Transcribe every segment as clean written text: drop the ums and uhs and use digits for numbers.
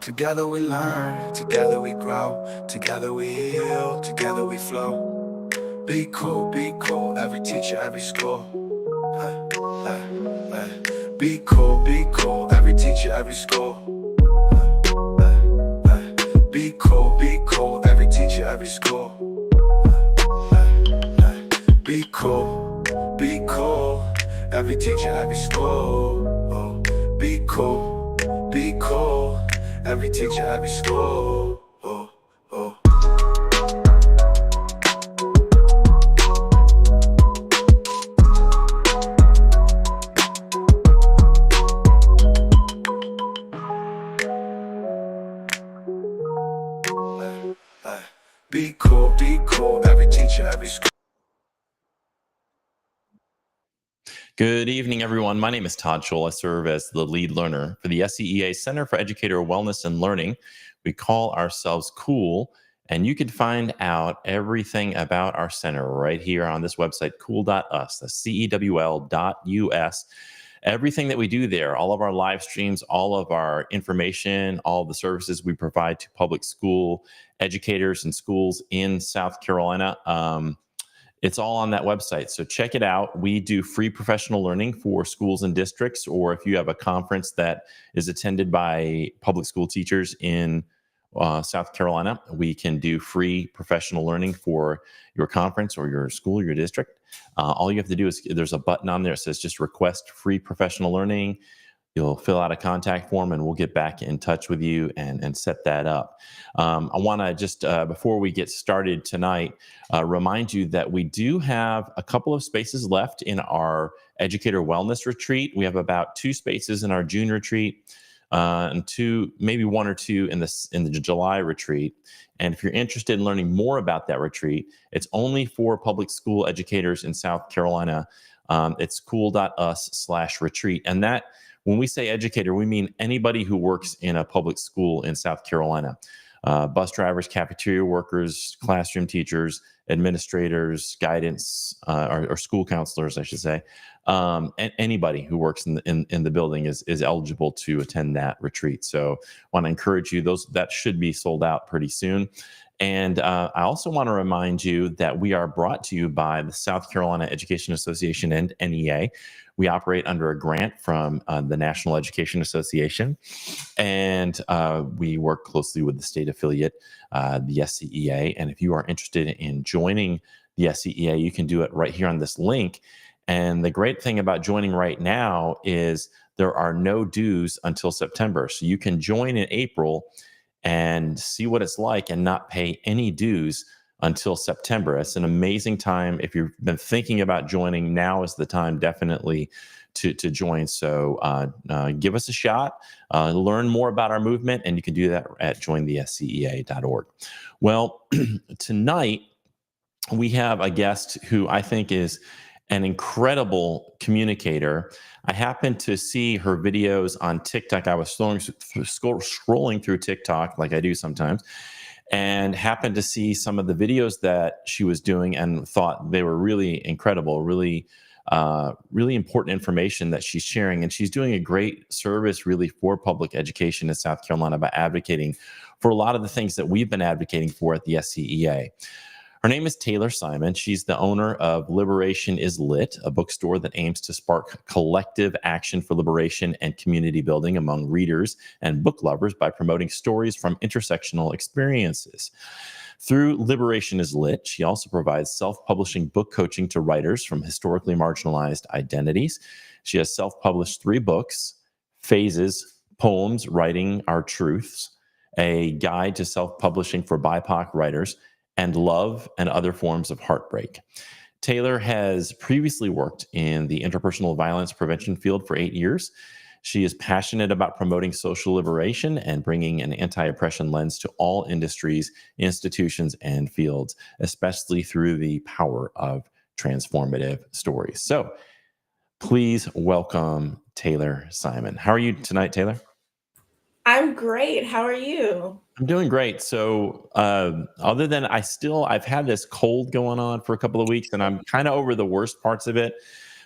Together we learn, together we grow, together we heal, together we flow. Be cool, every teacher, every school. Be cool, every teacher, every school. Be cool, every teacher, every school. Be cool, every teacher, every school. Be cool, every teacher, every school. Be cool, every teacher, every school. Good evening, everyone. My name is Todd Scholl. I serve as the lead learner for the SCEA Center for Educator Wellness and Learning. We call ourselves COOL, and you can find out everything about our center right here on this website, cool.us, that's CEWL.us. Everything that we do there, all of our live streams, all of our information, all the services we provide to public school educators and schools in South Carolina, it's all on that website. So check it out. We do free professional learning for schools and districts, or if you have a conference that is attended by public school teachers in South Carolina, we can do free professional learning for your conference or your school or your district. All you have to do is there's a button on there that says just request free professional learning. You'll fill out a contact form and we'll get back in touch with you and set that up. I want to just, before we get started tonight, remind you that we do have a couple of spaces left in our Educator Wellness Retreat. We have about 2 spaces in our June retreat and 2, maybe 1 or 2 in the July retreat. And if you're interested in learning more about that retreat, it's only for public school educators in South Carolina. It's cool.us/retreat. And that, when we say educator, we mean anybody who works in a public school in South Carolina. Bus drivers, cafeteria workers, classroom teachers, administrators, guidance, or school counselors, I should say. And anybody who works in the building is eligible to attend that retreat. So I want to encourage you, that should be sold out pretty soon. And I also want to remind you that we are brought to you by the South Carolina Education Association and NEA. We operate under a grant from the National Education Association, and we work closely with the state affiliate, the SCEA. And if you are interested in joining the SCEA, you can do it right here on this link. And the great thing about joining right now is there are no dues until September. So you can join in April and see what it's like and not pay any dues until September. It's an amazing time. If you've been thinking about joining, now is the time definitely to join. So give us a shot, learn more about our movement, and you can do that at jointhescea.org. Well, tonight we have a guest who I think is an incredible communicator. I happened to see her videos on TikTok. I was scrolling through TikTok like I do sometimes, and happened to see some of the videos that she was doing and thought they were really incredible, really important information that she's sharing. And she's doing a great service really for public education in South Carolina by advocating for a lot of the things that we've been advocating for at the SCEA. Her name is Tayler Simon. She's the owner of Liberation is Lit, a bookstore that aims to spark collective action for liberation and community building among readers and book lovers by promoting stories from intersectional experiences. Through Liberation is Lit, she also provides self-publishing book coaching to writers from historically marginalized identities. She has self-published 3 books: Phases, Poems, Writing Our Truths, a guide to self-publishing for BIPOC writers, and Love and Other Forms of Heartbreak. Tayler has previously worked in the interpersonal violence prevention field for 8 years. She is passionate about promoting social liberation and bringing an anti-oppression lens to all industries, institutions, and fields, especially through the power of transformative stories. So please welcome Tayler Simon. How are you tonight, Tayler? I'm great. How are you? I'm doing great. So other than I've had this cold going on for a couple of weeks, and I'm kind of over the worst parts of it.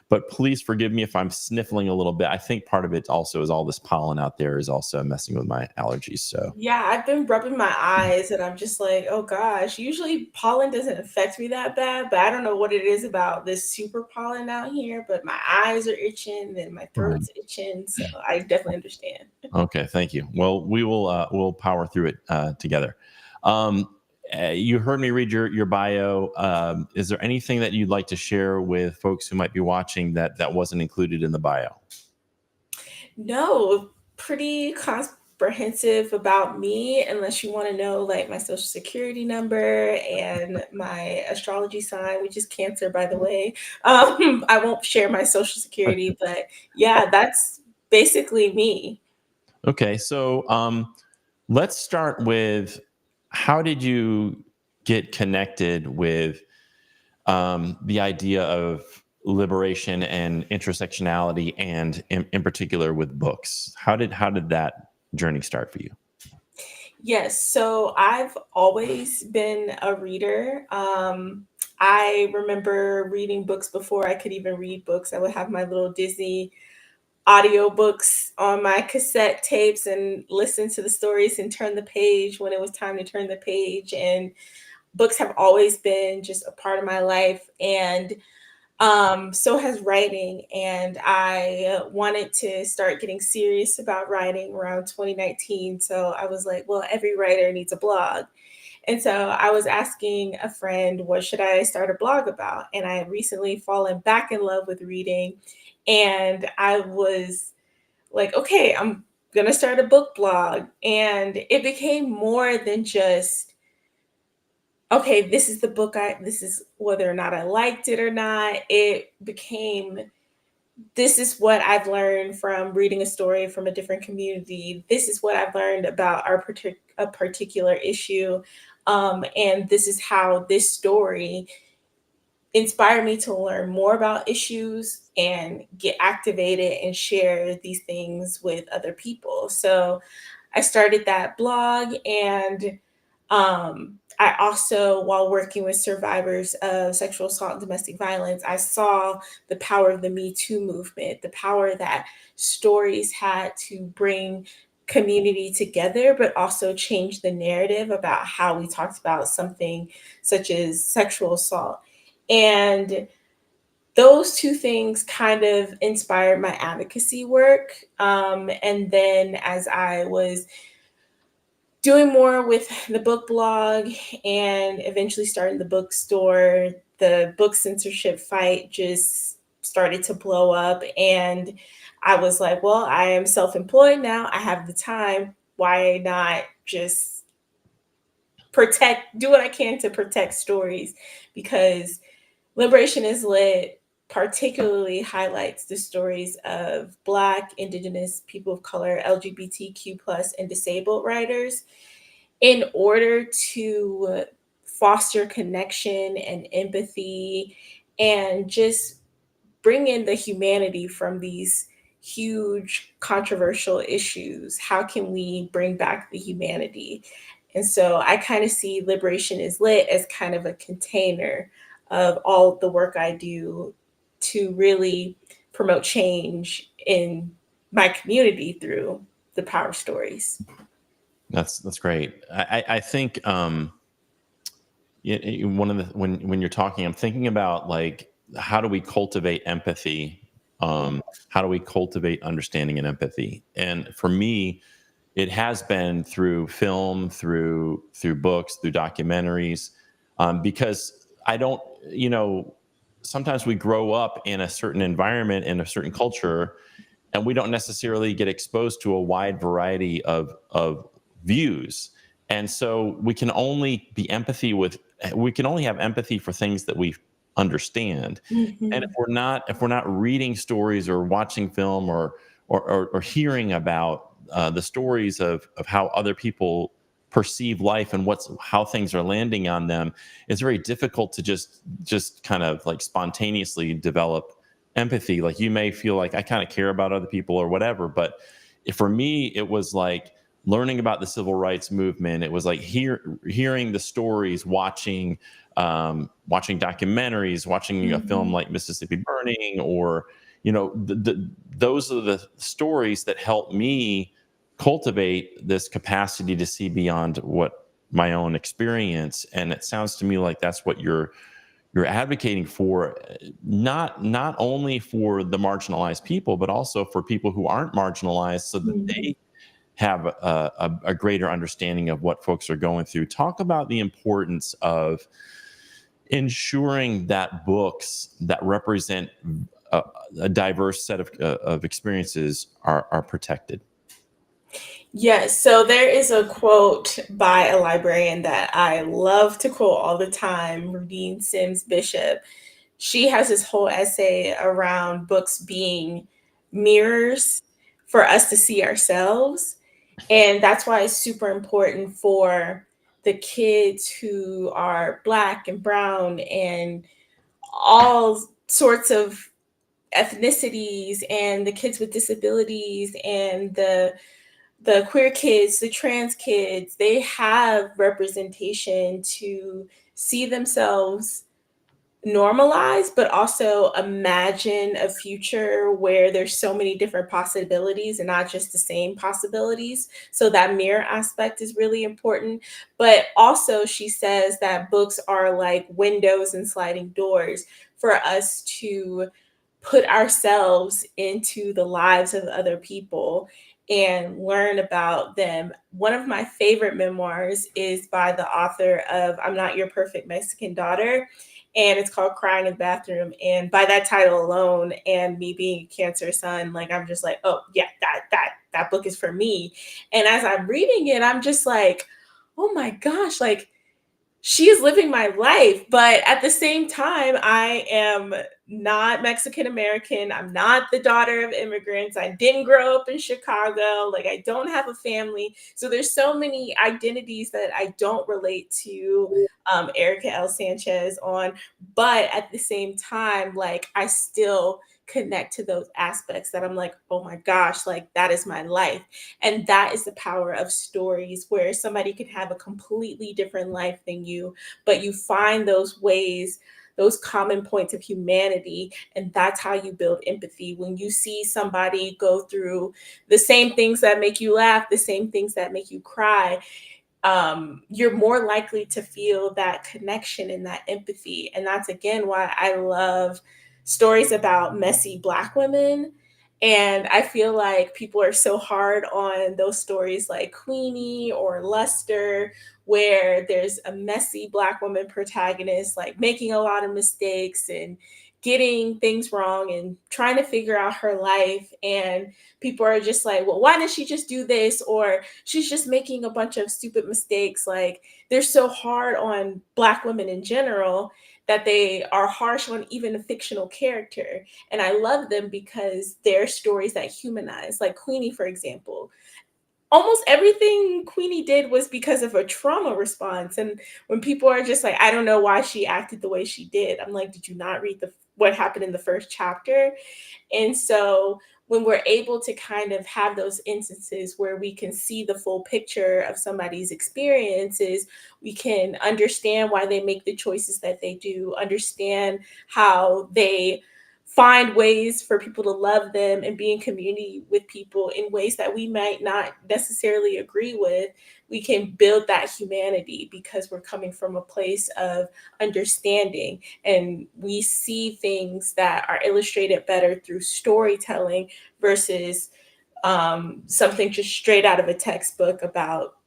But please forgive me if I'm sniffling a little bit. I think part of it also is all this pollen out there is also messing with my allergies. So Yeah, I've been rubbing my eyes and I'm just like, oh gosh, usually pollen doesn't affect me that bad, but I don't know what it is about this super pollen out here, but my eyes are itching and my right. throat's itching. So I definitely understand. Okay, thank you. Well, we'll power through it together. Um, you heard me read your bio. Is there anything that you'd like to share with folks who might be watching that wasn't included in the bio? No, pretty comprehensive about me, unless you want to know like my social security number and my astrology sign, which is Cancer, by the way. I won't share my social security, but yeah, that's basically me. Okay, so let's start with how did you get connected with the idea of liberation and intersectionality, and in particular with books? How did that journey start for you? Yes, so I've always been a reader. I remember reading books before I could even read books. I would have my little Disney audiobooks on my cassette tapes and listen to the stories and turn the page when it was time to turn the page. And books have always been just a part of my life. And so has writing. And I wanted to start getting serious about writing around 2019. So I was like, well, every writer needs a blog. And so I was asking a friend, what should I start a blog about? And I had recently fallen back in love with reading. And I was like, okay, I'm going to start a book blog. And it became more than just, okay, this is the book this is whether or not I liked it or not. It became, this is what I've learned from reading a story from a different community. This is what I've learned about a particular issue. And this is how this story inspired me to learn more about issues and get activated and share these things with other people. So I started that blog, and I also, while working with survivors of sexual assault and domestic violence, I saw the power of the Me Too movement, the power that stories had to bring community together, but also change the narrative about how we talked about something such as sexual assault. And those two things kind of inspired my advocacy work. And then as I was doing more with the book blog and eventually starting the bookstore, the book censorship fight just started to blow up. And I was like, well, I am self employed now. I have the time. Why not just do what I can to protect stories? Because Liberation is Lit particularly highlights the stories of Black, Indigenous, people of color, LGBTQ plus, and disabled writers in order to foster connection and empathy and just bring in the humanity from these huge controversial issues. How can we bring back the humanity? And so I kind of see Liberation is Lit as kind of a container of all of the work I do to really promote change in my community through the power stories. That's great. I think one of the when you're talking, I'm thinking about like how do we cultivate empathy? How do we cultivate understanding and empathy? And for me, it has been through film, through books, through documentaries, because I don't, sometimes we grow up in a certain environment in a certain culture, and we don't necessarily get exposed to a wide variety of views. And so we can only have empathy for things that we understand. And Mhm. if we're not reading stories or watching film or hearing about the stories of how other people perceive life and how things are landing on them, it's very difficult to just kind of like spontaneously develop empathy. Like you may feel like I kind of care about other people or whatever, but for me it was like learning about the civil rights movement. It was like hearing the stories, watching documentaries, watching a film like Mississippi Burning, or those are the stories that help me cultivate this capacity to see beyond what my own experience. And it sounds to me like that's what you're advocating for, not only for the marginalized people, but also for people who aren't marginalized, so that they have a greater understanding of what folks are going through. Talk about the importance of ensuring that books that represent a diverse set of experiences are protected. Yes, so there is a quote by a librarian that I love to quote all the time, Rudine Sims Bishop. She has this whole essay around books being mirrors for us to see ourselves. And that's why it's super important for the kids who are Black and brown and all sorts of ethnicities, and the kids with disabilities, and the queer kids, the trans kids. They have representation to see themselves normalized, but also imagine a future where there's so many different possibilities and not just the same possibilities. So that mirror aspect is really important. But also, she says that books are like windows and sliding doors for us to put ourselves into the lives of other people and learn about them. One of my favorite memoirs is by the author of I'm Not Your Perfect Mexican Daughter, and it's called Crying in the Bathroom. And by that title alone, and me being a Cancer son, like I'm just like, oh yeah, that book is for me. And as I'm reading it, I'm just like, oh my gosh, like she is living my life. But at the same time, I am not Mexican American. I'm not the daughter of immigrants. I didn't grow up in Chicago. Like, I don't have a family. So there's so many identities that I don't relate to Erica L. Sanchez on. But at the same time, like, I still connect to those aspects that I'm like, oh my gosh, like that is my life. And that is the power of stories, where somebody could have a completely different life than you, but you find those ways, those common points of humanity. And that's how you build empathy. When you see somebody go through the same things that make you laugh, the same things that make you cry, you're more likely to feel that connection and that empathy. And that's again why I love stories about messy Black women. And I feel like people are so hard on those stories like Queenie or Luster, where there's a messy Black woman protagonist, like making a lot of mistakes and getting things wrong and trying to figure out her life. And people are just like, well, why didn't she just do this? Or she's just making a bunch of stupid mistakes. Like, they're so hard on Black women in general that they are harsh on even a fictional character. And I love them because they're stories that humanize. Like Queenie, for example. Almost everything Queenie did was because of a trauma response. And when people are just like, I don't know why she acted the way she did, I'm like, did you not read what happened in the first chapter? And so when we're able to kind of have those instances where we can see the full picture of somebody's experiences, we can understand why they make the choices that they do, understand how they find ways for people to love them and be in community with people in ways that we might not necessarily agree with. We can build that humanity because we're coming from a place of understanding, and we see things that are illustrated better through storytelling versus something just straight out of a textbook about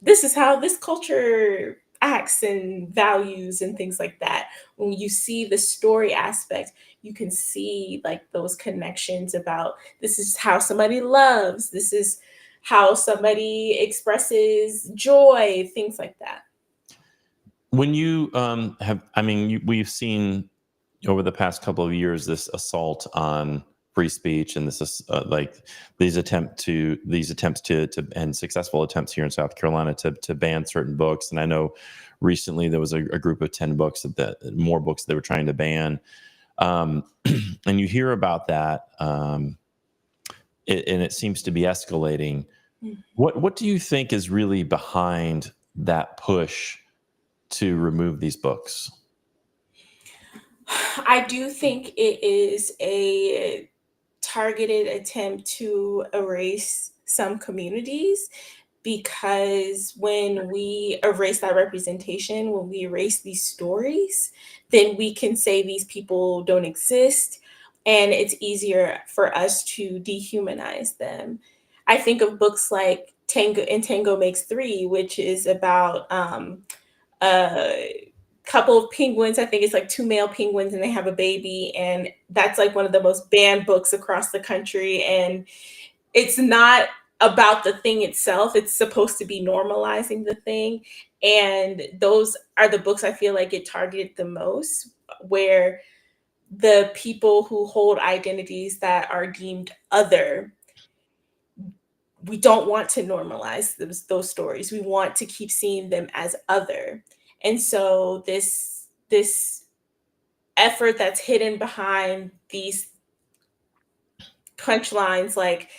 this is how this culture acts and values and things like that. When you see the story aspect, you can see like those connections about this is how somebody loves, this is how somebody expresses joy, things like that. When you we've seen over the past couple of years this assault on free speech, and this is like these attempts to and successful attempts here in South Carolina to ban certain books. And I know recently there was a group of 10 books more books they were trying to ban. And you hear about that, and it seems to be escalating. What do you think is really behind that push to remove these books? I do think it is a targeted attempt to erase some communities, because when we erase that representation, when we erase these stories, then we can say these people don't exist, and it's easier for us to dehumanize them. I think of books like Tango and Tango Makes Three, which is about a couple of penguins. I think it's like two male penguins, and they have a baby, and that's like one of the most banned books across the country. And it's not about the thing itself. It's supposed to be normalizing the thing. And those are the books I feel like get targeted the most, where the people who hold identities that are deemed other, we don't want to normalize those stories. We want to keep seeing them as other. And so this effort that's hidden behind these punchlines like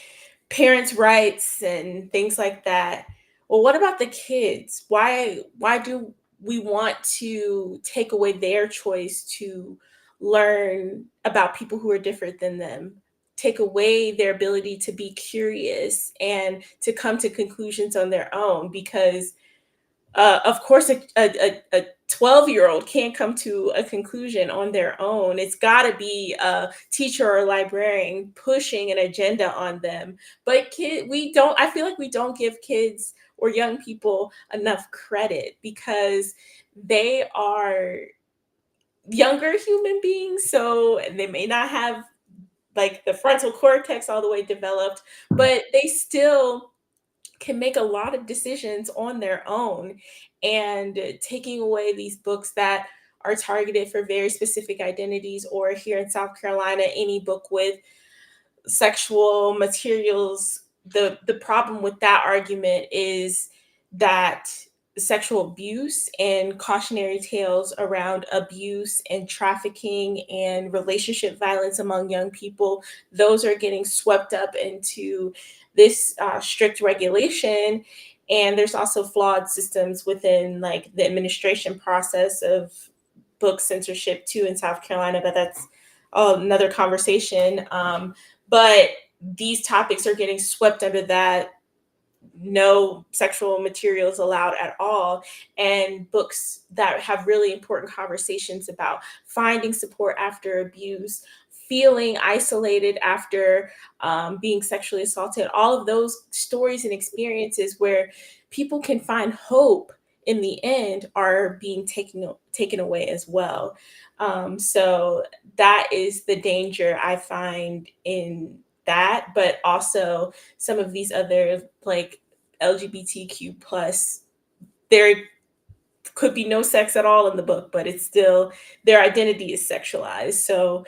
parents' rights and things like that. Well, what about the kids? Why do we want to take away their choice to learn about people who are different than them? Take away their ability to be curious and to come to conclusions on their own, because of course, a 12-year-old can't come to a conclusion on their own. It's got to be a teacher or a librarian pushing an agenda on them. But we don't. I feel like we don't give kids or young people enough credit, because they are younger human beings, so they may not have like the frontal cortex all the way developed, but they still can make a lot of decisions on their own. And taking away these books that are targeted for very specific identities, or here in South Carolina, any book with sexual materials, the problem with that argument is that sexual abuse and cautionary tales around abuse and trafficking and relationship violence among young people, those are getting swept up into this strict regulation. And there's also flawed systems within like the administration process of book censorship too in South Carolina, but that's another conversation. But these topics are getting swept under that no sexual materials allowed at all, and books that have really important conversations about finding support after abuse, feeling isolated after being sexually assaulted, all of those stories and experiences where people can find hope in the end are being taken away as well. So that is the danger I find in that, but also some of these other like LGBTQ plus, there could be no sex at all in the book, but it's still their identity is sexualized. So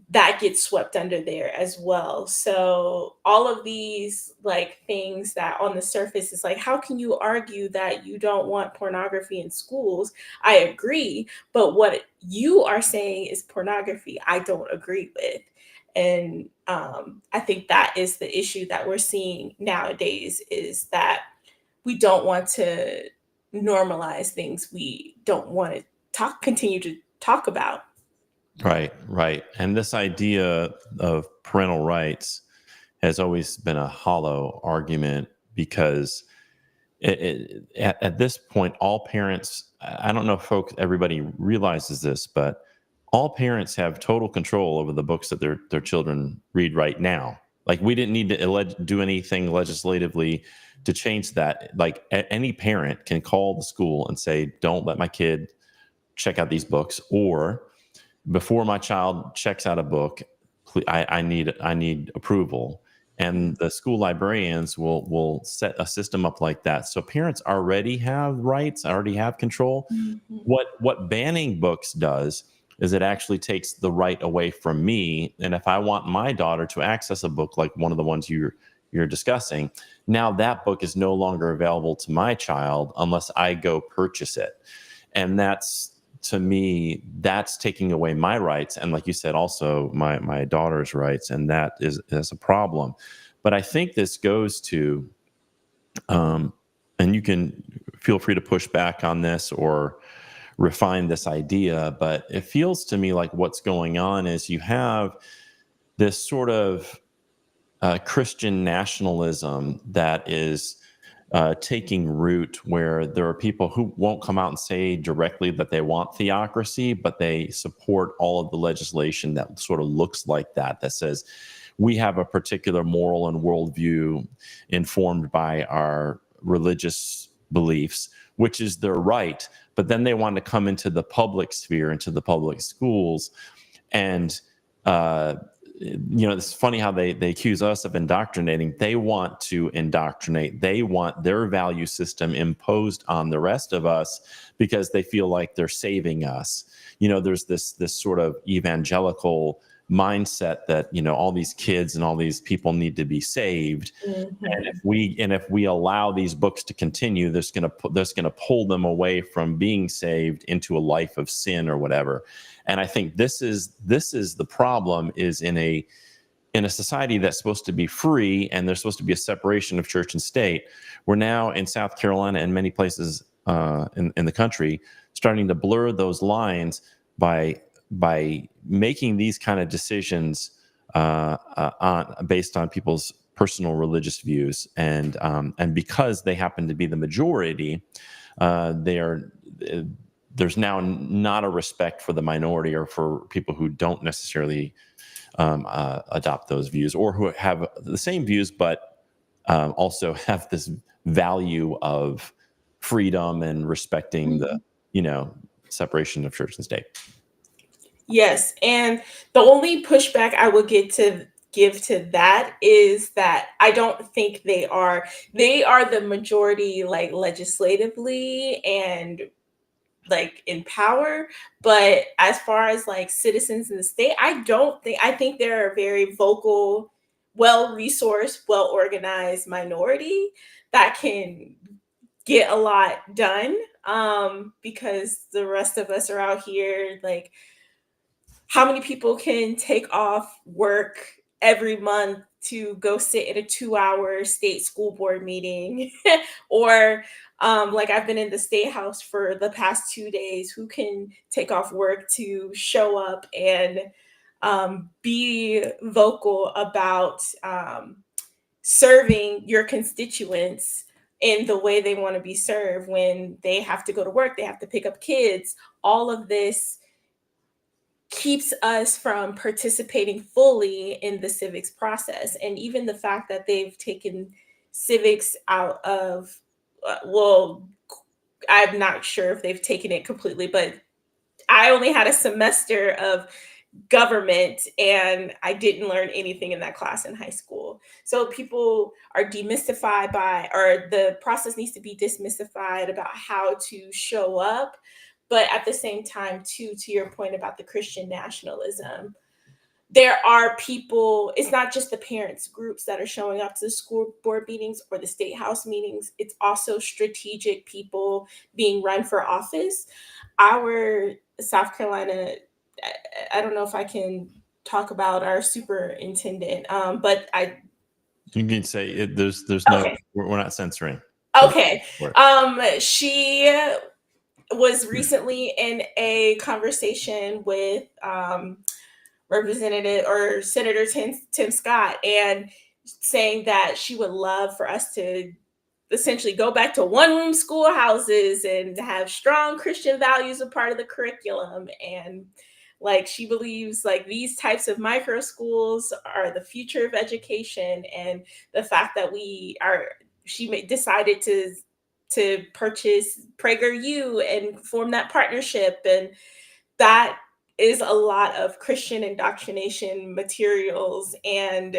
that gets swept under there as well. So all of these like things that on the surface is like, how can you argue that you don't want pornography in schools? I agree, but what you are saying is pornography, I don't agree with. And I think that is the issue that we're seeing nowadays, is that we don't want to normalize things we don't want to continue to talk about. Right, right. And this idea of parental rights has always been a hollow argument because at this point, all parents, I don't know if everybody realizes this, but all parents have total control over the books that their children read right now. Like we didn't need to do anything legislatively to change that. Like any parent can call the school and say, don't let my kid check out these books, or before my child checks out a book, I need approval. And the school librarians will set a system up like that. So parents already have rights, already have control. Mhm. What banning books does is it actually takes the right away from me. And if I want my daughter to access a book like one of the ones you're discussing, now that book is no longer available to my child unless I go purchase it. And that's, to me, that's taking away my rights, and like you said, also my daughter's rights, and that is a problem. But I think this goes to And you can feel free to push back on this or refine this idea, but it feels to me like what's going on is you have this sort of Christian nationalism that is taking root, where there are people who won't come out and say directly that they want theocracy, but they support all of the legislation that sort of looks like that, that says we have a particular moral and worldview informed by our religious beliefs, which is their right. But then they want to come into the public sphere, into the public schools, and it's funny how they accuse us of indoctrinating. They want to indoctrinate. They want their value system imposed on the rest of us because they feel like they're saving us. There's this sort of evangelical mindset that all these kids and all these people need to be saved. And if we allow these books to continue, that's going to pull them away from being saved into a life of sin or whatever. And I think this is the problem, is in a society that's supposed to be free, and there's supposed to be a separation of church and state. We're now in South Carolina and many places in the country starting to blur those lines by making these kind of decisions based on people's personal religious views, and because they happen to be the majority, there's now not a respect for the minority or for people who don't necessarily adopt those views, or who have the same views but also have this value of freedom and respecting the separation of church and state. Yes, and the only pushback I would give to that is that I don't think they are the majority, like, legislatively and like in power, but as far as like citizens in the state, I think they're a very vocal, well-resourced, well-organized minority that can get a lot done, because the rest of us are out here, like, how many people can take off work every month to go sit in a 2-hour state school board meeting? Or like, I've been in the state house for the past 2 days. Who can take off work to show up and be vocal about serving your constituents in the way they want to be served when they have to go to work, they have to pick up kids? All of this keeps us from participating fully in the civics process. And even the fact that they've taken civics out of, I'm not sure if they've taken it completely, but I only had a semester of government and I didn't learn anything in that class in high school. So people are demystified or the process needs to be demystified about how to show up. But at the same time, too, to your point about the Christian nationalism, there are people, it's not just the parents groups that are showing up to the school board meetings or the state house meetings. It's also strategic people being run for office. Our South Carolina, I don't know if I can talk about our superintendent, but You can say it, there's no, okay. we're not censoring. Okay. She was recently in a conversation with Representative or Senator Tim Scott, and saying that she would love for us to essentially go back to one-room schoolhouses and have strong Christian values a part of the curriculum. And like, she believes like these types of micro schools are the future of education, and the fact that she decided to purchase PragerU and form that partnership, and that is a lot of Christian indoctrination materials. And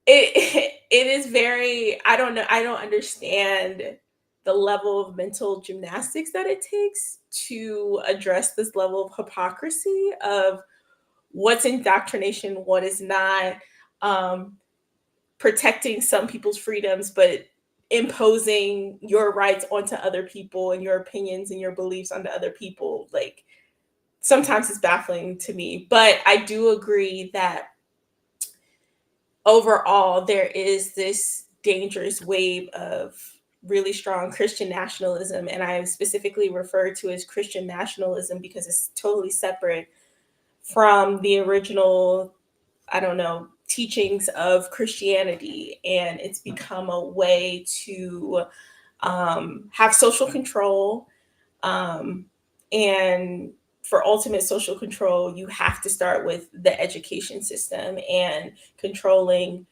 it is very, I don't know, I don't understand the level of mental gymnastics that it takes to address this level of hypocrisy of what's indoctrination, what is not, protecting some people's freedoms, but imposing your rights onto other people and your opinions and your beliefs onto other people. Like, sometimes it's baffling to me, but I do agree that overall there is this dangerous wave of really strong Christian nationalism. And I specifically refer to as Christian nationalism because it's totally separate from the original, I don't know, teachings of Christianity. And it's become a way to have social control. And for ultimate social control, you have to start with the education system and controlling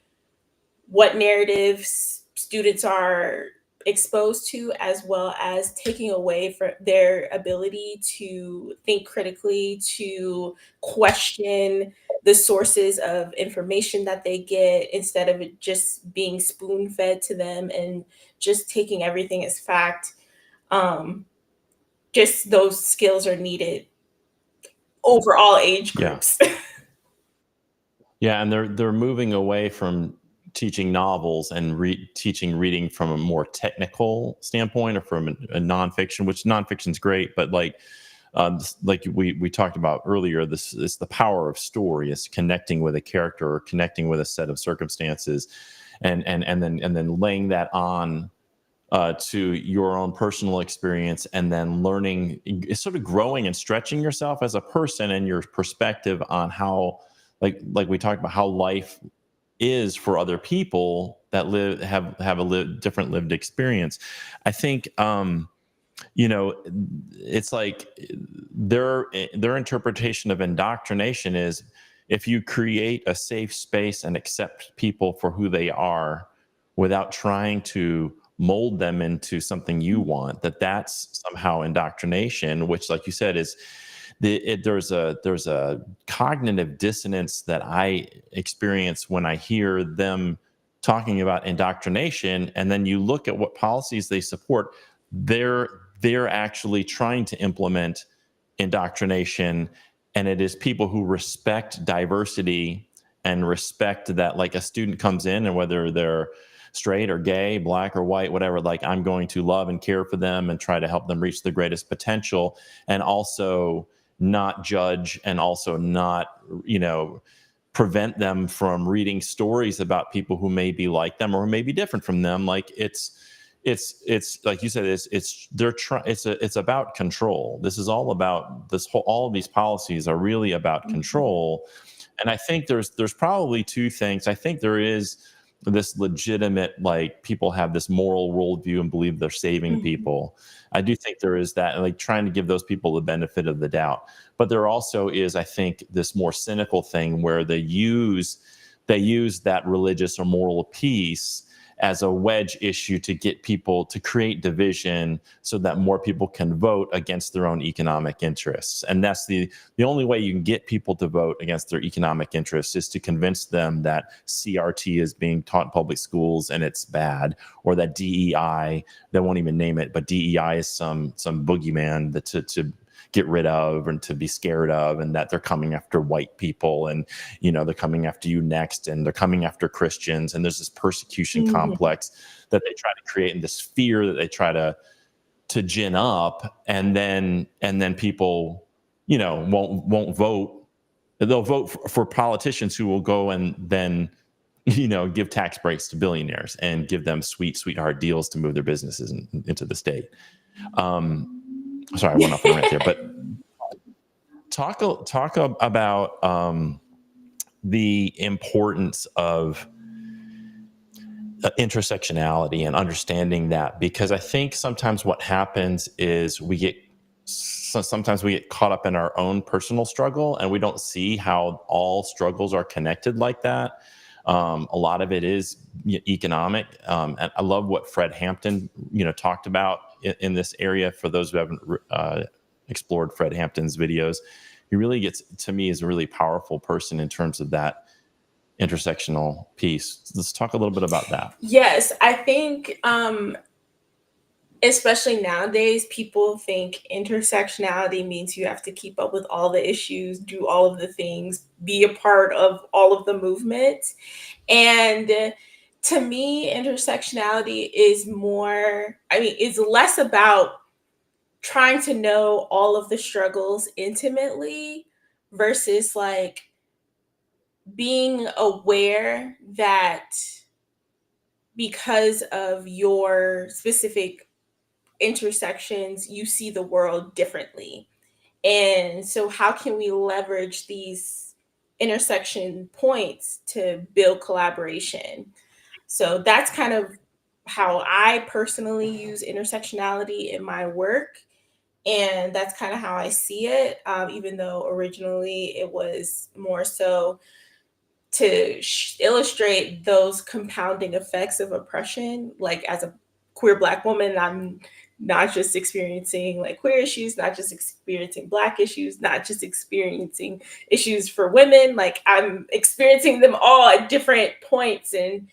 what narratives students are exposed to, as well as taking away from their ability to think critically, to question the sources of information that they get, instead of it just being spoon fed to them and just taking everything as fact. Um, just those skills are needed over all age Yeah. groups. Yeah, and they're moving away from teaching novels and teaching reading from a more technical standpoint, or from a nonfiction, which nonfiction's great, but like we talked about earlier, this is the power of story. Is connecting with a character or connecting with a set of circumstances, and then laying that on to your own personal experience, and then learning, sort of growing and stretching yourself as a person and your perspective on how, like we talked about, how life is for other people that have a different lived experience. I think it's like their interpretation of indoctrination is, if you create a safe space and accept people for who they are without trying to mold them into something you want, that's somehow indoctrination, which, like you said, is there's a cognitive dissonance that I experience when I hear them talking about indoctrination, and then you look at what policies they support. They're actually trying to implement indoctrination, and it is people who respect diversity and respect that, like, a student comes in, and whether they're straight or gay, black or white, whatever, like, I'm going to love and care for them and try to help them reach their greatest potential, and also not judge, and also not, prevent them from reading stories about people who may be like them or who may be different from them. Like, it's like you said, it's about control. This is all about all of these policies are really about control. And I think there's probably two things. I think there is this legitimate, like, people have this moral worldview and believe they're saving Mhm. people. I do think there is that, and, like, trying to give those people the benefit of the doubt. But there also is, I think, this more cynical thing where they use that religious or moral piece as a wedge issue to get people to create division so that more people can vote against their own economic interests. And that's the only way you can get people to vote against their economic interests, is to convince them that CRT is being taught in public schools and it's bad, or that DEI, they won't even name it, but DEI is some boogeyman that to get rid of and to be scared of, and that they're coming after white people, and they're coming after you next, and they're coming after Christians, and there's this persecution Mhm. complex that they try to create, and this fear that they try to gin up, and then people won't vote. They'll vote for politicians who will go and then give tax breaks to billionaires and give them sweetheart deals to move their businesses into the state. Sorry, I went off on a rant there, but talk about the importance of intersectionality and understanding that, because I think sometimes what happens is sometimes we get caught up in our own personal struggle, and we don't see how all struggles are connected like that. A lot of it is economic, and I love what Fred Hampton talked about in this area. For those who haven't explored Fred Hampton's videos, he really gets, to me, is a really powerful person in terms of that intersectional piece. Let's talk a little bit about that. Yes, I think especially nowadays, people think intersectionality means you have to keep up with all the issues, do all of the things, be a part of all of the movements. And to me, intersectionality is more, I mean, it's less about trying to know all of the struggles intimately versus like being aware that because of your specific intersections, you see the world differently. And so, how can we leverage these intersection points to build collaboration? So, that's kind of how I personally use intersectionality in my work. And that's kind of how I see it, even though originally it was more so to illustrate those compounding effects of oppression. Like, as a queer Black woman, I'm not just experiencing like queer issues, not just experiencing Black issues, not just experiencing issues for women. Like, I'm experiencing them all at different points and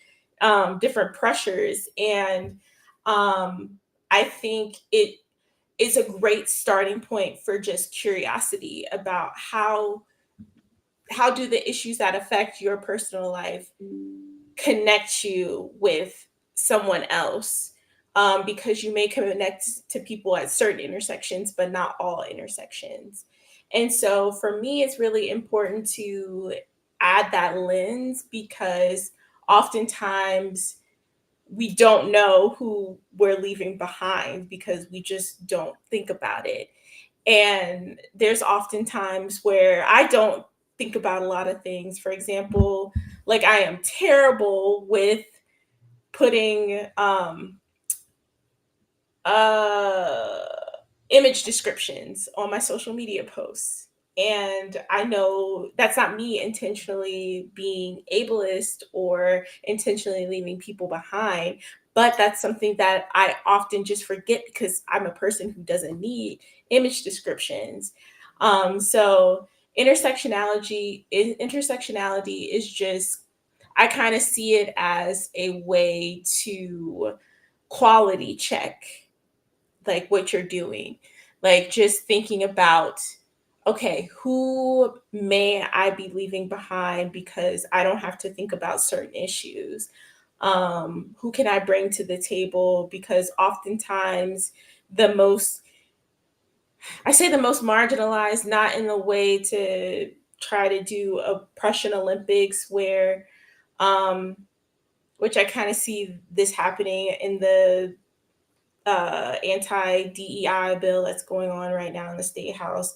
different pressures. And I think it is a great starting point for just curiosity about how do the issues that affect your personal life connect you with someone else, because you may connect to people at certain intersections but not all intersections. And so for me it's really important to add that lens, because oftentimes we don't know who we're leaving behind because we just don't think about it. And there's often times where I don't think about a lot of things. For example, like I am terrible with putting uh image descriptions on my social media posts. And I know that's not me intentionally being ableist or intentionally leaving people behind, but that's something that I often just forget because I'm a person who doesn't need image descriptions. So intersectionality is just, I kind of see it as a way to quality check like what you're doing. Like just thinking about, okay, who may I be leaving behind because I don't have to think about certain issues? Who can I bring to the table? Because oftentimes the most, I say the most marginalized, not in the way to try to do oppression Olympics where, um, which I kind of see this happening in the anti DEI bill that's going on right now in the state house.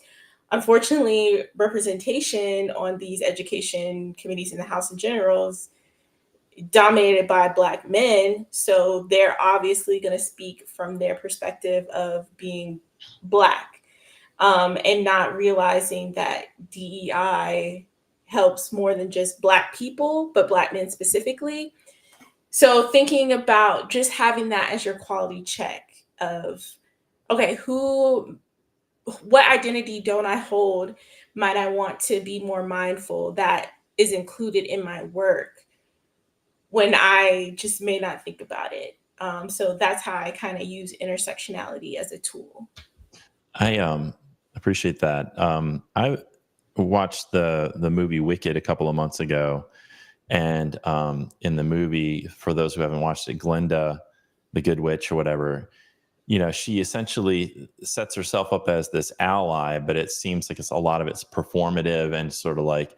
Unfortunately, representation on these education committees in the House in general is dominated by Black men. So they're obviously going to speak from their perspective of being Black, and not realizing that DEI helps more than just Black people, but Black men specifically. So thinking about just having that as your quality check of, okay, what identity don't I hold? Might I want to be more mindful that is included in my work when I just may not think about it? So that's how I kind of use intersectionality as a tool. I appreciate that. I watched the movie Wicked a couple of months ago, and in the movie, for those who haven't watched it, Glinda, the Good Witch or whatever, she essentially sets herself up as this ally, but it seems like a lot of it's performative and sort of like,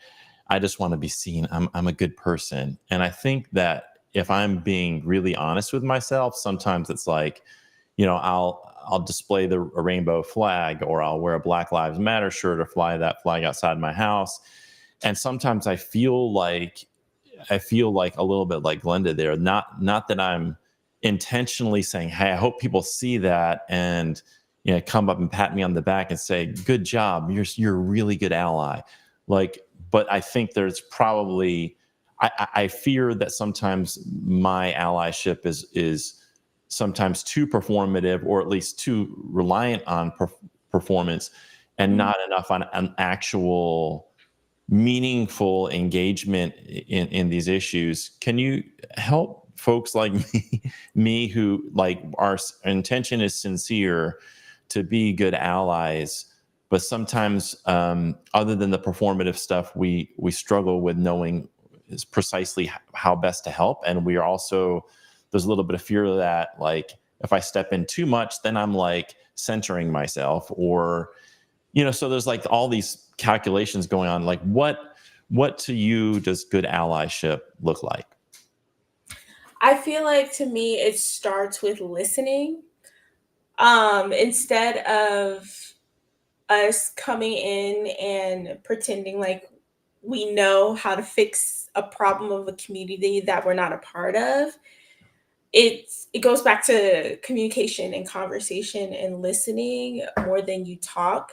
I just want to be seen. I'm a good person. And I think that if I'm being really honest with myself, sometimes it's like, I'll display a rainbow flag, or I'll wear a Black Lives Matter shirt or fly that flag outside my house. And sometimes I feel like a little bit like Glenda there. Not that I'm intentionally saying, "Hey, I hope people see that and come up and pat me on the back and say, good job, you're a really good ally." Like, but I think there's probably I fear that sometimes my allyship is sometimes too performative, or at least too reliant on performance, and not enough on an actual meaningful engagement in these issues. Can you help folks like me who, like, our intention is sincere to be good allies, but sometimes other than the performative stuff, we struggle with knowing is precisely how best to help. And we are also, there's a little bit of fear that, like, if I step in too much, then I'm like centering myself, or so there's like all these calculations going on. Like, what to you does good allyship look like? I feel like to me it starts with listening. Instead of us coming in and pretending like we know how to fix a problem of a community that we're not a part of. It goes back to communication and conversation and listening more than you talk.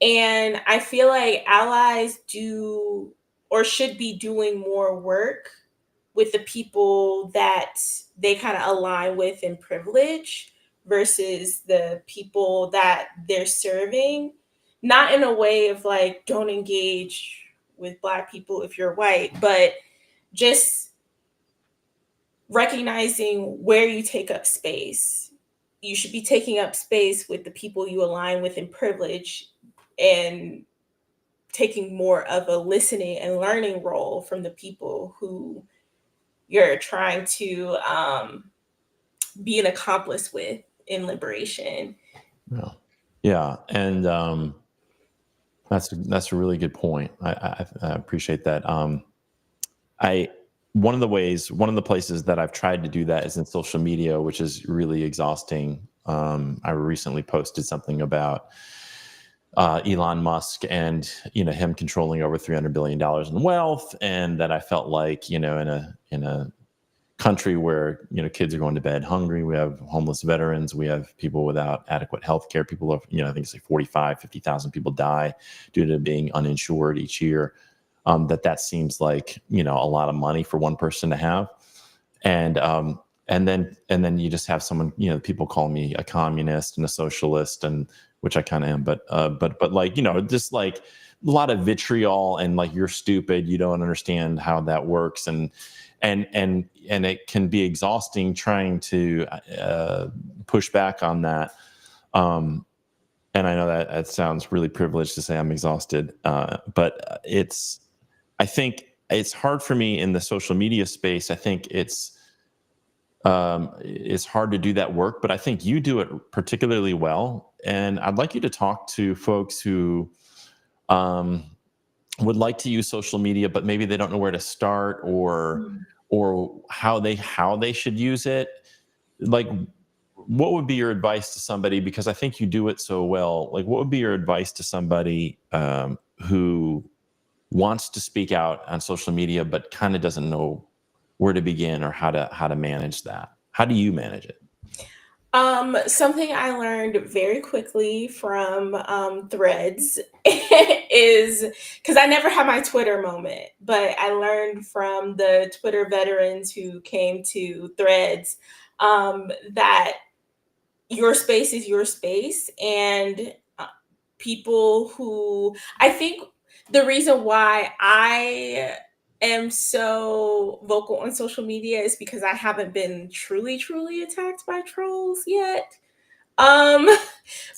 And I feel like allies do or should be doing more work with the people that they kind of align with in privilege versus the people that they're serving. Not in a way of like, don't engage with Black people if you're white, but just recognizing where you take up space. You should be taking up space with the people you align with in privilege and taking more of a listening and learning role from the people who you're trying to be an accomplice with in liberation. Yeah, yeah, and that's a really good point. I appreciate that. I One of the places that I've tried to do that is in social media, which is really exhausting. I recently posted something about Elon Musk and him controlling over $300 billion in wealth, and that I felt like in a country where kids are going to bed hungry, we have homeless veterans, we have people without adequate health care, people of I think it's like 50,000 people die due to being uninsured each year. That seems like a lot of money for one person to have, and then you just have someone, people call me a communist and a socialist, and which I kind of am, but like just like a lot of vitriol and like, you're stupid, you don't understand how that works, and it can be exhausting trying to push back on that. And I know that it sounds really privileged to say I'm exhausted, but I think it's hard for me in the social media space. I think it's hard to do that work, but I think you do it particularly well. And I'd like you to talk to folks who um, would like to use social media, but maybe they don't know where to start, or how they should use it. Like, what would be your advice to somebody? Because I think you do it so well. Like, what would be your advice to somebody who wants to speak out on social media, but kind of doesn't know where to begin or how to manage that? How do you manage it? Something I learned very quickly from Threads is because I never had my Twitter moment, but I learned from the Twitter veterans who came to Threads that your space is your space. And people who, I think the reason why I am so vocal on social media is because I haven't been truly attacked by trolls yet. Um,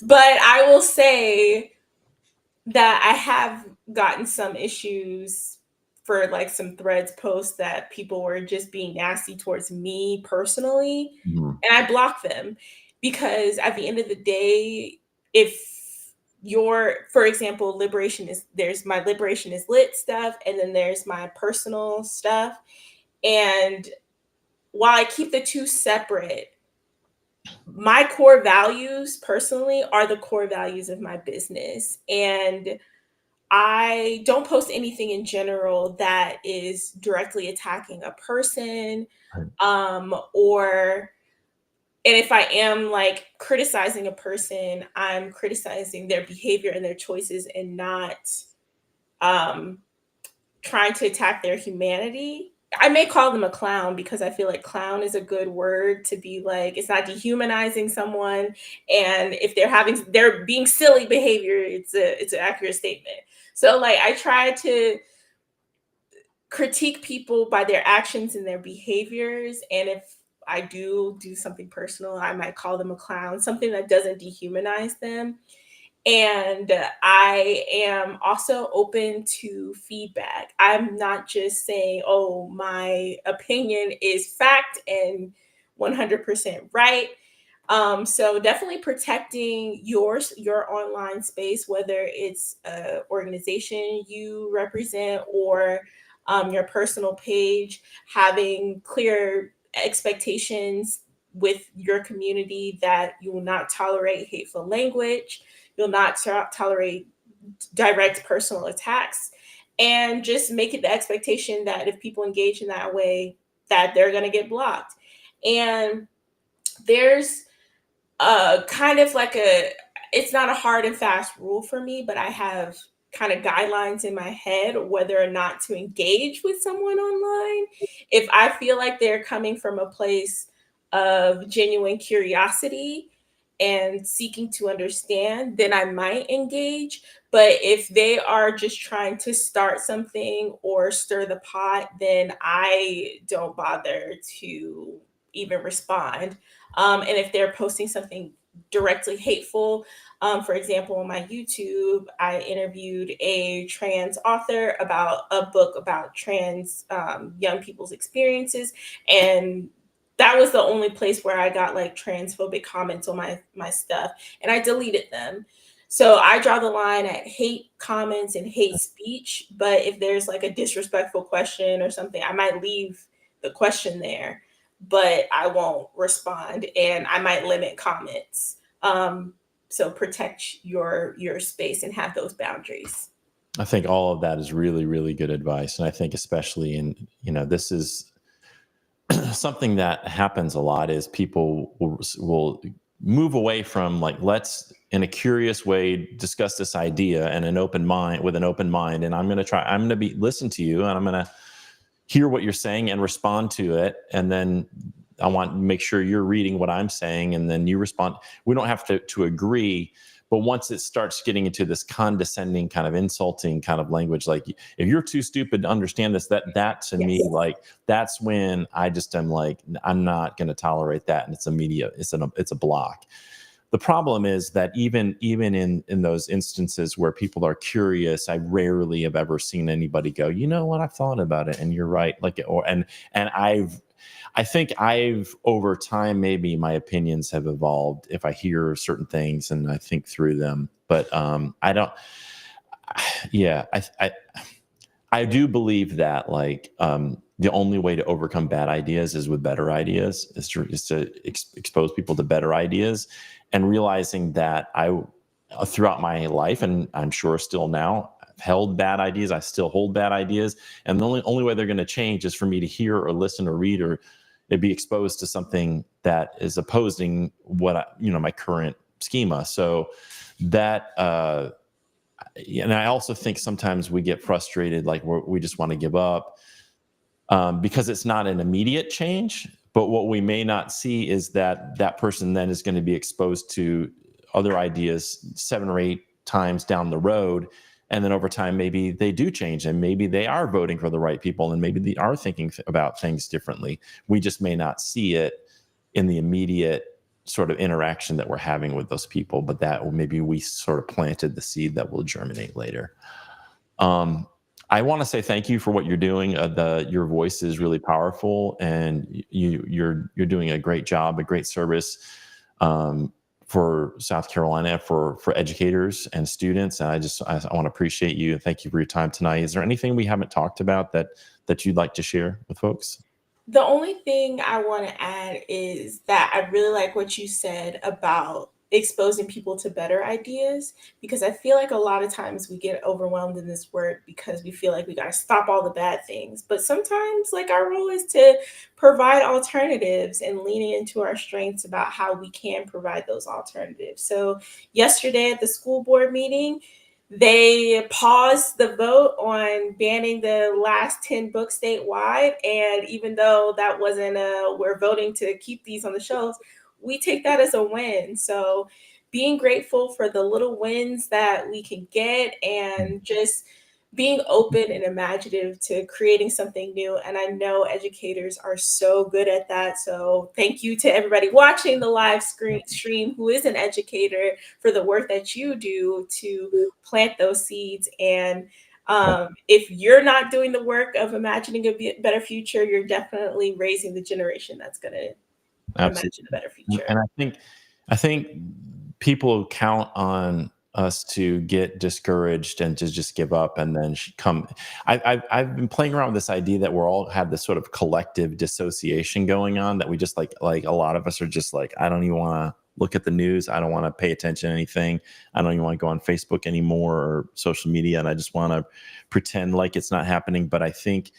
but I will say that I have gotten some issues for like some Threads posts that people were just being nasty towards me personally, Mhm. and I block them because at the end of the day, if for example, liberation is there's my liberation is lit stuff, and then there's my personal stuff. And while I keep the two separate, my core values personally are the core values of my business. And I don't post anything in general that is directly attacking a person, Right. or and if I am like criticizing a person, I'm criticizing their behavior and their choices and not um trying to attack their humanity. I may call them a clown because I feel like clown is a good word to be like, it's not dehumanizing someone. And if they're being silly behavior, it's an accurate statement. So like I try to critique people by their actions and their behaviors. And if I do something personal, I might call them a clown, something that doesn't dehumanize them. And I am also open to feedback. I'm not just saying, oh, my opinion is fact and 100% right. So definitely protecting your online space, whether it's an organization you represent or your personal page, having clear expectations with your community that you will not tolerate hateful language, you'll not tolerate direct personal attacks, and just make it the expectation that if people engage in that way, that they're going to get blocked. And there's kind of like it's not a hard and fast rule for me, but I have kind of guidelines in my head whether or not to engage with someone online. If I feel like they're coming from a place of genuine curiosity and seeking to understand, then I might engage. But if they are just trying to start something or stir the pot, then I don't bother to even respond. And if they're posting something directly hateful, for example, on my YouTube, I interviewed a trans author about a book about trans young people's experiences, and that was the only place where I got like transphobic comments on my stuff, and I deleted them. So I draw the line at hate comments and hate speech. But if there's like a disrespectful question or something, I might leave the question there, but I won't respond, and I might limit comments. So protect your space and have those boundaries. I think all of that is really, really good advice. And I think especially in, this is something that happens a lot is people will move away from like, let's in a curious way discuss this idea and an open mind with an open mind. And I'm going to listen to you, and I'm going to hear what you're saying and respond to it. And then I want to make sure you're reading what I'm saying, and then you respond. We don't have to agree, but once it starts getting into this condescending kind of insulting kind of language, like if you're too stupid to understand this, that to me, like that's when I just am like, I'm not going to tolerate that. And it's immediate. It's a block. The problem is that even in those instances where people are curious, I rarely have ever seen anybody go, you know what, I've thought about it, and you're right. Like, I think I've over time, maybe my opinions have evolved if I hear certain things and I think through them. But I don't. Yeah, I do believe that like the only way to overcome bad ideas is with better ideas. Is to expose people to better ideas, and realizing that I throughout my life, and I'm sure still now, held bad ideas. I still hold bad ideas, and the only way they're going to change is for me to hear or listen or read or be exposed to something that is opposing what my current schema. So that, and I also think sometimes we get frustrated, like we just want to give up because it's not an immediate change. But what we may not see is that person then is going to be exposed to other ideas 7 or 8 times down the road. And then over time, maybe they do change, and maybe they are voting for the right people, and maybe they are thinking about things differently. We just may not see it in the immediate sort of interaction that we're having with those people, but that maybe we sort of planted the seed that will germinate later. I want to say thank you for what you're doing. Your voice is really powerful, and you're doing a great job, a great service for South Carolina, for educators and students. And I want to appreciate you and thank you for your time tonight. Is there anything we haven't talked about that you'd like to share with folks? The only thing I want to add is that I really like what you said about exposing people to better ideas, because I feel like a lot of times we get overwhelmed in this work because we feel like we got to stop all the bad things. But sometimes like our role is to provide alternatives and leaning into our strengths about how we can provide those alternatives. So yesterday at the school board meeting, they paused the vote on banning the last 10 books statewide. And even though that wasn't we're voting to keep these on the shelves, we take that as a win. So being grateful for the little wins that we can get, and just being open and imaginative to creating something new. And I know educators are so good at that. So thank you to everybody watching the live stream who is an educator for the work that you do to plant those seeds. And if you're not doing the work of imagining a better future, you're definitely raising the generation that's going to imagine a better future. And I think people count on us to get discouraged and to just give up and then come. I've been playing around with this idea that we're all have this sort of collective dissociation going on, that we just like a lot of us are just like, I don't even want to look at the news. I don't want to pay attention to anything. I don't even want to go on Facebook anymore or social media. And I just want to pretend like it's not happening. But I think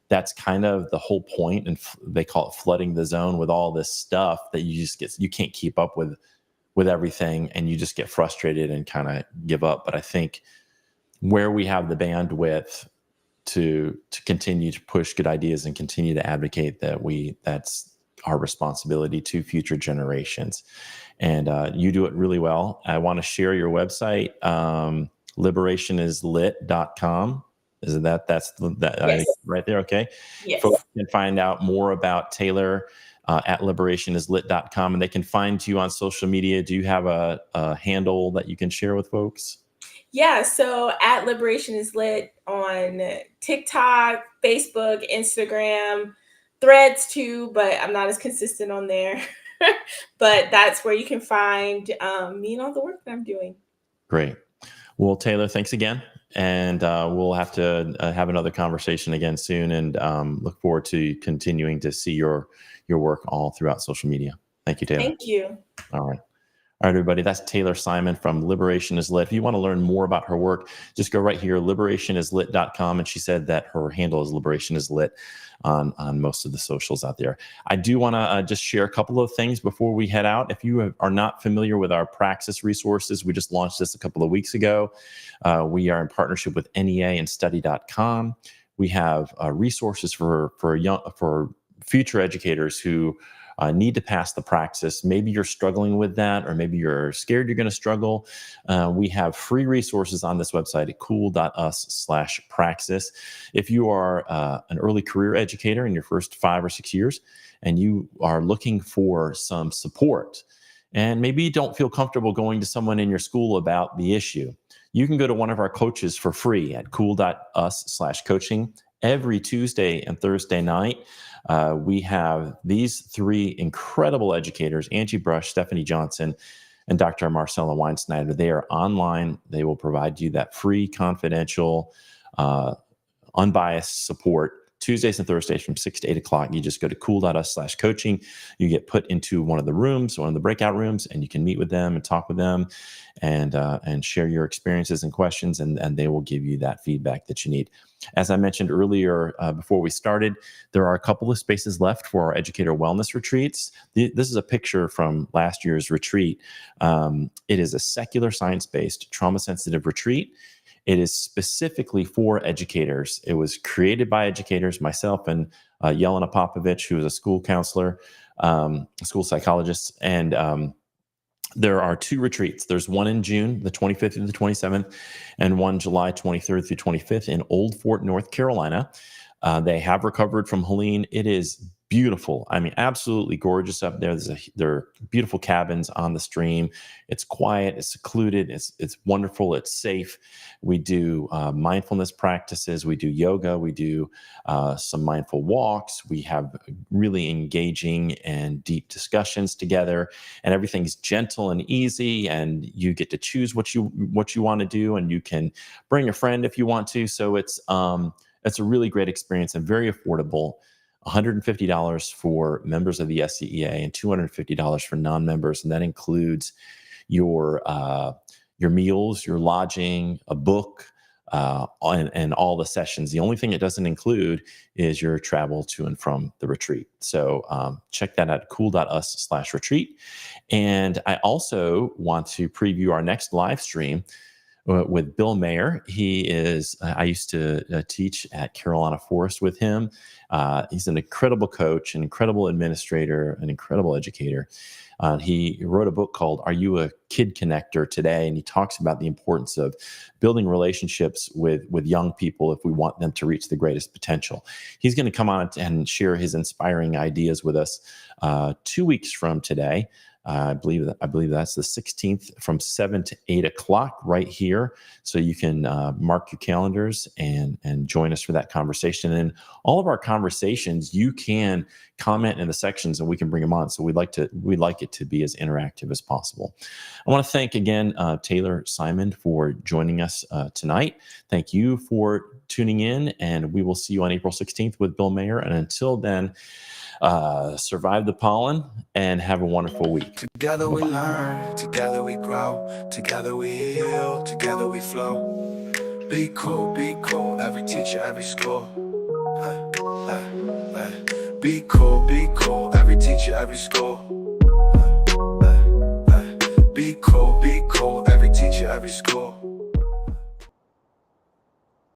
that's kind of the whole point. And they call it flooding the zone with all this stuff that you can't keep up with everything, and you just get frustrated and kind of give up. But I think where we have the bandwidth to continue to push good ideas and continue to advocate, that's our responsibility to future generations. And you do it really well. I want to share your website, liberationislit.com. Is that's Yes. right there? Okay. Yes. Folks can find out more about Tayler at liberationislit.com, and they can find you on social media. Do you have a handle that you can share with folks? Yeah, so at Liberation is Lit on TikTok, Facebook, Instagram, Threads too, but I'm not as consistent on there. But that's where you can find me and all the work that I'm doing. Great. Well, Tayler, thanks again. And we'll have to have another conversation again soon, and look forward to continuing to see your work all throughout social media. Thank you, Tayler. Thank you. All right. All right, everybody, that's Tayler Simon from Liberation is Lit. If you want to learn more about her work, just go right here, liberationislit.com. And she said that her handle is Liberation is Lit on most of the socials out there. I do want to just share a couple of things before we head out. If you are not familiar with our Praxis resources, we just launched this a couple of weeks ago. We are in partnership with NEA and study.com. We have resources for future educators who need to pass the Praxis. Maybe you're struggling with that, or maybe you're scared you're going to struggle. We have free resources on this website at cool.us/Praxis. If you are an early career educator in your first 5 or 6 years, and you are looking for some support, and maybe you don't feel comfortable going to someone in your school about the issue, you can go to one of our coaches for free at cool.us/coaching. Every Tuesday and Thursday night, we have these 3 incredible educators, Angie Brush, Stephanie Johnson, and Dr. Marcella Weinsnyder. They are online. They will provide you that free, confidential, unbiased support Tuesdays and Thursdays from 6 to 8 o'clock. You just go to cool.us/coaching. You get put into one of the rooms, one of the breakout rooms, and you can meet with them and talk with them and share your experiences and questions, and they will give you that feedback that you need. As I mentioned earlier, before we started, there are a couple of spaces left for our educator wellness retreats. This is a picture from last year's retreat. It is a secular, science-based, trauma-sensitive retreat. It is specifically for educators. It was created by educators, myself and Yelena Popovich, who is a school counselor, a school psychologist. And there are 2 retreats. There's one in June, the 25th through the 27th, and one July 23rd through 25th in Old Fort, North Carolina. They have recovered from Helene. It is beautiful. I mean, absolutely gorgeous up there. There are beautiful cabins on the stream. It's quiet. It's secluded. It's wonderful. It's safe. We do mindfulness practices. We do yoga. We do some mindful walks. We have really engaging and deep discussions together. And everything's gentle and easy. And you get to choose what you want to do. And you can bring a friend if you want to. So it's a really great experience and very affordable. $150 for members of the SCEA and $250 for non-members, and that includes your meals, your lodging, a book, and all the sessions. The only thing it doesn't include is your travel to and from the retreat. So check that out, cool.us/retreat. And I also want to preview our next live stream with Bill Mayer. I used to teach at Carolina Forest with him. He's an incredible coach, an incredible administrator, an incredible educator. He wrote a book called Are You a Kid Connector Today? And he talks about the importance of building relationships with young people if we want them to reach the greatest potential. He's going to come on and share his inspiring ideas with us 2 weeks from today. I believe that's the 16th from 7 to 8 o'clock right here. So you can mark your calendars and join us for that conversation. And all of our conversations, you can comment in the sections and we can bring them on. So we'd like it to be as interactive as possible. I want to thank again Tayler Simon for joining us tonight. Thank you for tuning in, and we will see you on April 16th with Bill Mayer. And until then, survive the pollen and have a wonderful week. Together we learn, together we grow, together we heal, together we flow. Be cool, every teacher, every school. Be cool, every teacher, every school. Be cool, every teacher, every school.